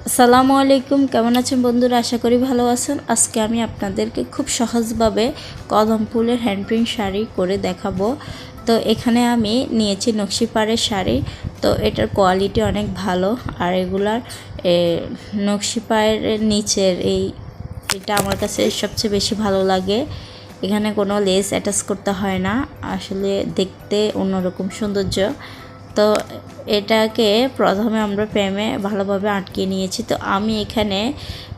আসসালামু আলাইকুম, কেমন আছেন বন্ধুরা? আশা করি ভালো আছেন। আজকে আমি আপনাদেরকে খুব সহজভাবে কদম ফুলের হ্যান্ড প্রিন্ট শাড়ি করে দেখাবো। তো এখানে আমি নিয়েছি নকশি পাড়ের শাড়ি। তো এটার কোয়ালিটি অনেক ভালো। আর এগুলার নকশি পাড়ের নিচের এটা আমার কাছে সবচেয়ে বেশি ভালো লাগে। এখানে কোনো লেস অ্যাটাচ করতে হয় না, আসলে দেখতে অন্যরকম সৌন্দর্য। তো এটাকে প্রথমে আমরা ফ্রেমে ভালোভাবে আটকে নিয়েছি। তো আমি এখানে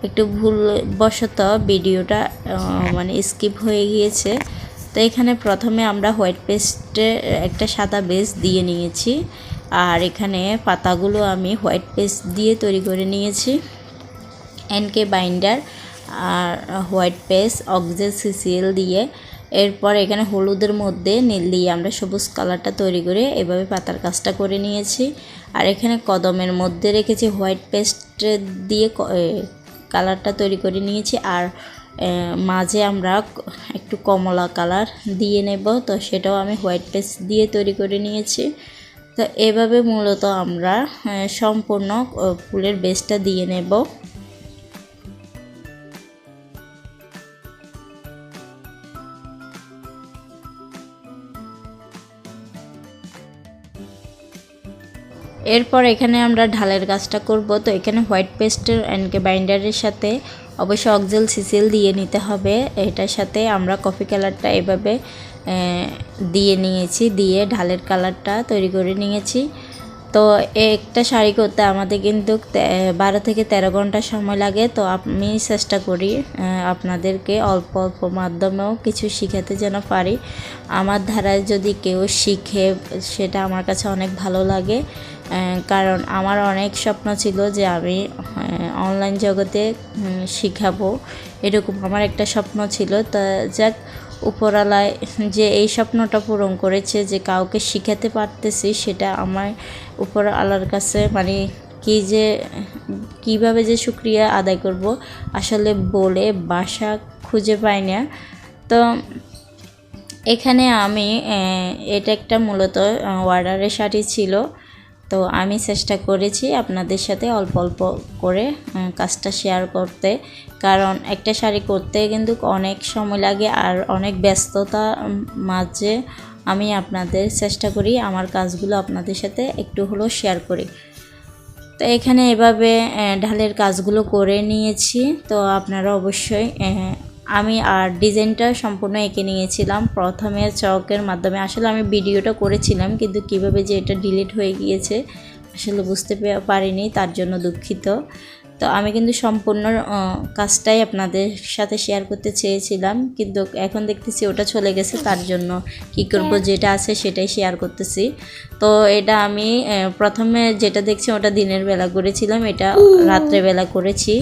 একটু ভুলবশত ভিডিওটা স্কিপ হয়ে গিয়েছে। তো এখানে প্রথমে আমরা হোয়াইট পেস্টে একটা সাদা বেস দিয়ে নিয়েছি, আর এখানে পাতাগুলো আমি হোয়াইট পেস্ট দিয়ে তৈরি করে নিয়েছি। এনকে বাইন্ডার আর হোয়াইট পেস্ট অক্সিজেন সিসিএল দিয়ে, এরপর এখানে হলুদের মধ্যে নীল দিয়ে আমরা সবুজ কালারটা তৈরি করে এভাবে পাতার কাজটা করে নিয়েছি। আর এখানে কদমের মধ্যে রেখেছি হোয়াইট পেস্ট দিয়ে কালারটা তৈরি করে নিয়েছি। আর মাঝে আমরা একটু কমলা কালার দিয়ে নেব, তো সেটাও আমি হোয়াইট পেস্ট দিয়ে তৈরি করে নিয়েছি। তো এভাবে মূলত আমরা সম্পূর্ণ ফুলের বেসটা দিয়ে নেব। এরপর এখানে আমরা ঢালের কাজটা করব। তো এখানে হোয়াইট পেস্টের এনকে বাইন্ডারের সাথে অবশ্যই অক্সিজেন সিসিএল দিয়ে নিতে হবে। এটার সাথে আমরা কফি কালারটা এভাবে দিয়ে নিয়েছি, দিয়ে ঢালের কালারটা তৈরি করে নিয়েছি। তো একটা শাড়ি করতে আমাদের কিন্তু 12 থেকে 13 ঘন্টা সময় লাগে। তো আমি চেষ্টা করি আপনাদেরকে অল্প অল্প মাধ্যমেও কিছু শিখাতে যেন পারি। আমার ধারায় যদি কেউ শিখে, সেটা আমার কাছে অনেক ভালো লাগে। কারণ আমার অনেক স্বপ্ন ছিল যে আমি অনলাইন জগতে শিখাবো, এরকম আমার একটা স্বপ্ন ছিল। তা যাক, উপরওয়ালায় যে এই স্বপ্নটা পূরণ করেছে, যে কাউকে শিখাতে পারতেছি, সেটা আমার উপরওয়ালার কাছে কীভাবে যে শুকরিয়া আদায় করব, আসলে বলে ভাষা খুঁজে পাই না। তো এখানে আমি এটা একটা মূলত অর্ডারের শাড়ি ছিল। তো আমি চেষ্টা করেছি আপনাদের সাথে অল্প অল্প করে কাজটা শেয়ার করতে, কারণ একটা শাড়ি করতে কিন্তু অনেক সময় লাগে। আর অনেক ব্যস্ততা মাঝে আমি আপনাদের চেষ্টা করি আমার কাজগুলো আপনাদের সাথে একটু হলেও শেয়ার করি। তো এখানে এভাবে ঢালের কাজগুলো করে নিয়েছি। তো আপনারা অবশ্যই আমি আর ডিজাইনটা সম্পূর্ণ এঁকে নিয়েছিলাম প্রথমে চকের মাধ্যমে। আসলে আমি ভিডিওটা করেছিলাম, কিন্তু কিভাবে যে এটা ডিলিট হয়ে গিয়েছে আসলে বুঝতে পারিনি, তার জন্য দুঃখিত। তো আমি কিন্তু সম্পূর্ণ কাজটাই আপনাদের সাথে শেয়ার করতে চেয়েছিলাম, কিন্তু এখন দেখতেছি ওটা চলে গেছে, তার জন্য কি করব, যেটা আছে সেটাই শেয়ার করতেছি। তো এটা আমি প্রথমে যেটা দেখছি ওটা দিনের বেলা করেছিলাম, এটা রাত্রেবেলা করেছি।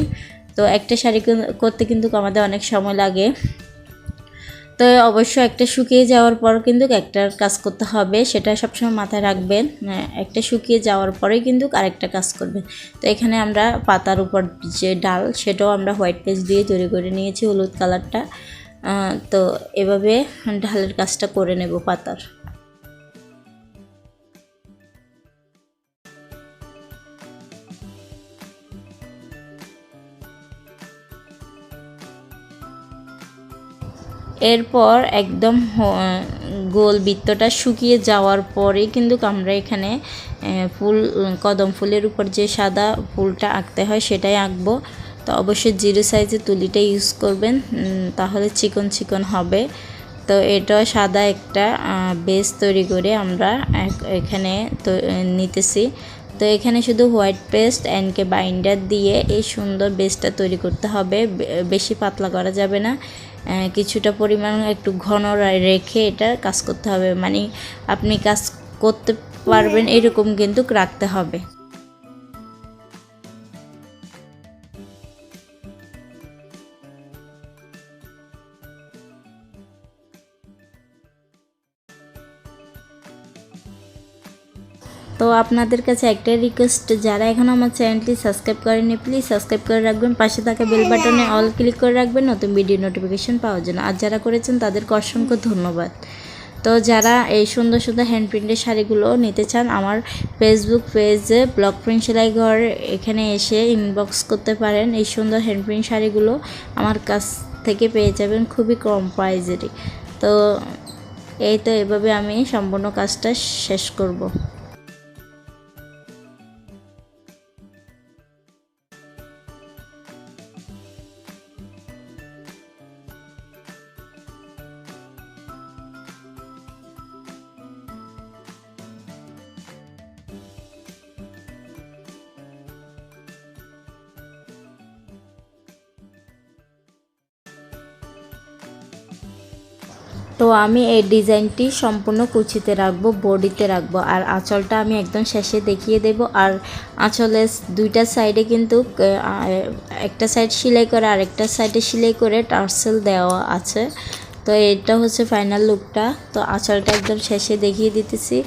তো একটা শাড়ি করতে কিন্তু আমাদের অনেক সময় লাগে। তো অবশ্য একটা শুকিয়ে যাওয়ার পর কিন্তু একটার কাজ করতে হবে, সেটা সবসময় মাথায় রাখবেন। একটা শুকিয়ে যাওয়ার পরেই কিন্তু আরেকটা কাজ করবেন। তো এখানে আমরা পাতার উপর যে ডাল, সেটাও আমরা হোয়াইট পেস্ট দিয়ে তৈরি করে নিয়েছি, হলুদ কালারটা। তো এভাবে ঢালের কাজটা করে নেব পাতার। এরপর একদম গোল বৃত্তটা শুকিয়ে যাওয়ার পরে কিন্তু আমরা এখানে কদম ফুলের উপর যে সাদা ফুলটা আঁকতে হয় সেটাই আঁকবো। তো অবশ্যই 0 সাইজের তুলিটা ইউজ করবেন, তাহলে চিকন চিকন হবে। তো এটা সাদা একটা বেস তৈরি করে আমরা এখানে নিতেছি। তো এখানে শুধু হোয়াইট পেস্ট এনকে বাইন্ডার দিয়ে এই সুন্দর বেসটা তৈরি করতে হবে, বেশি পাতলা করা যাবে না। কিছুটা পরিমাণ একটু ঘন রেখে এটা কাজ করতে হবে, আপনি কাজ করতে পারবেন এরকম কিন্তু রাখতে হবে। তো আপনাদের কাছে একটাই রিকোয়েস্ট, যারা এখনও আমার চ্যানেলটি সাবস্ক্রাইব করেনি প্লিজ সাবস্ক্রাইব করে রাখবেন, পাশে থাকা বেল বাটনে অল ক্লিক করে রাখবেন নতুন ভিডিও নোটিফিকেশন পাওয়ার জন্য। আর যারা করেছেন তাদেরকে অসংখ্য ধন্যবাদ। তো যারা এই সুন্দর সুন্দর হ্যান্ড প্রিন্টের শাড়িগুলো নিতে চান আমার ফেসবুক পেজে ব্লক প্রিন্ট সেলাই ঘর এখানে এসে ইনবক্স করতে পারেন। এই সুন্দর হ্যান্ড প্রিন্ট শাড়িগুলো আমার কাছ থেকে পেয়ে যাবেন খুবই কম প্রাইজেরই। তো এই তো এভাবে আমি সম্পূর্ণ কাজটা শেষ করব। তো আমি এই ডিজাইনটি সম্পূর্ণ কুচিতে রাখবো, বডিতে রাখবো, আর আঁচলটা আমি একদম শেষে দেখিয়ে দেব। আর আঁচলের দুইটা সাইডে কিন্তু একটা সাইড সেলাই করে আরেকটা সাইডে সেলাই করে টার্সেল দেওয়া আছে। তো এটা হচ্ছে ফাইনাল লুকটা। তো আঁচলটা একদম শেষে দেখিয়ে দিতেছি।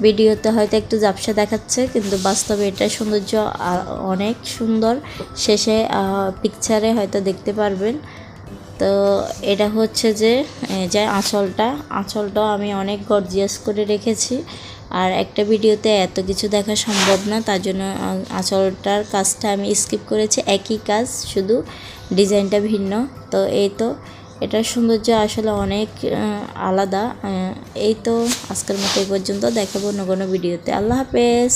ভিডিওতে হয়তো একটু ঝাপসা দেখাচ্ছে, কিন্তু বাস্তবে এটা সৌন্দর্য অনেক সুন্দর। শেষে পিকচারে হয়তো দেখতে পারবেন। তো এটা হচ্ছে যে আঁচলটাও আমি অনেক গর্জিয়াস করে রেখেছি। আর একটা ভিডিওতে এত কিছু দেখা সম্ভব না, তার জন্য আঁচলটার কাজটা আমি স্কিপ করেছি। একই কাজ, শুধু ডিজাইনটা ভিন্ন। তো এই তো এটার সৌন্দর্য আসলে অনেক আলাদা। এই তো আজকের মতো এই পর্যন্ত, দেখাবো অন্য কোনো ভিডিওতে। আল্লাহ হাফেজ।